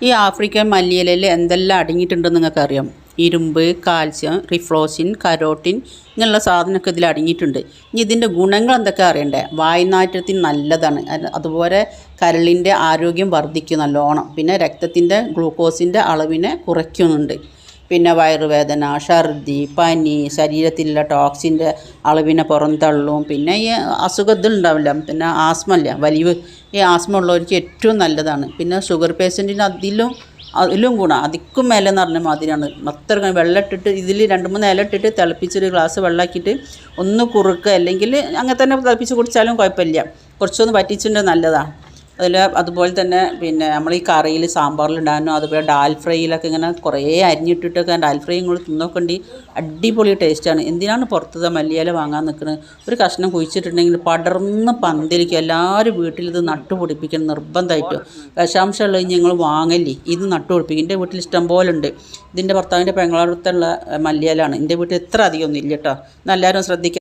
ഈ ആഫ്രിക്കൻ മല്ലിയിലയിൽ എന്തെല്ലാം അടങ്ങിയിട്ടുണ്ടെന്ന് നിങ്ങൾക്ക് അറിയാം. ഇരുമ്പ്, കാൽസ്യം, റിഫ്ലോസിൻ, കരോട്ടിൻ ഇങ്ങനെയുള്ള സാധനമൊക്കെ ഇതിൽ അടങ്ങിയിട്ടുണ്ട്. ഇനി ഇതിൻ്റെ ഗുണങ്ങൾ എന്തൊക്കെ അറിയണ്ടേ? വായുനാറ്റത്തിന് നല്ലതാണ്. അതുപോലെ കരളിൻ്റെ ആരോഗ്യം വർദ്ധിക്കും നല്ലോണം. പിന്നെ രക്തത്തിൻ്റെ ഗ്ലൂക്കോസിൻ്റെ അളവിനെ കുറയ്ക്കുന്നുണ്ട്. പിന്നെ വയറുവേദന, ഛർദി, പനി, ശരീരത്തിലുള്ള ടോക്സിൻ്റെ അളവിനെ പുറന്തള്ളും. പിന്നെ ഈ അസുഖത്തിൽ ഉണ്ടാവില്ല, പിന്നെ ആസ്മ ഇല്ല, വലിവ്, ഈ ആസ്മ ഉള്ളവർക്ക് ഏറ്റവും നല്ലതാണ്. പിന്നെ ഷുഗർ പേഷ്യൻറ്റിന് അതിലും ഗുണം, അതിക്കും മേലെ എന്ന് പറഞ്ഞ മാതിരിയാണ്. അത്ര വെള്ളം ഇട്ടിട്ട് ഇതിൽ 2-3 ഇല ഇട്ടിട്ട് തിളപ്പിച്ചൊരു ഗ്ലാസ് വെള്ളമാക്കിയിട്ട് ഒന്ന് കുറുക്കുക, അല്ലെങ്കിൽ അങ്ങനെ തന്നെ തിളപ്പിച്ച് കുടിച്ചാലും കുഴപ്പമില്ല. കുറച്ചൊന്ന് വറ്റിച്ചിട്ടുണ്ടെങ്കിൽ നല്ലതാണ്. അതുപോലെ തന്നെ പിന്നെ നമ്മൾ ഈ കറിയിൽ സാമ്പാറിലിടാനോ അതുപോലെ ഡാൽ ഫ്രൈയിലൊക്കെ ഇങ്ങനെ കുറേ അരിഞ്ഞിട്ടിട്ടൊക്കെ ഡാൽ ഫ്രൈ നിങ്ങൾ തിന്നോക്കണ്ടി, അടിപൊളി ടേസ്റ്റാണ്. എന്തിനാണ് പുറത്തത്തെ മല്ലിയില വാങ്ങാൻ നിൽക്കുന്നത്? ഒരു കഷ്ണം കുഴിച്ചിട്ടുണ്ടെങ്കിൽ പടർന്ന് പന്തലിക്കും. എല്ലാവരും വീട്ടിലിത് നട്ടുപിടിപ്പിക്കണം നിർബന്ധമായിട്ടും. വിഷാംശമുള്ളത് ഞങ്ങൾ വാങ്ങല്ലേ, ഇത് നട്ടുപിടിപ്പിക്കും. എൻ്റെ വീട്ടിൽ ഇഷ്ടം പോലെ ഉണ്ട്. ഇതിൻ്റെ ഭർത്താവിൻ്റെ പെങ്ങളടുത്തുള്ള മല്ലിയിലാണ്. എൻ്റെ വീട്ടിൽ ഇത്ര അധികമൊന്നും ഇല്ല കേട്ടോ. എല്ലാവരും ശ്രദ്ധിക്കുക.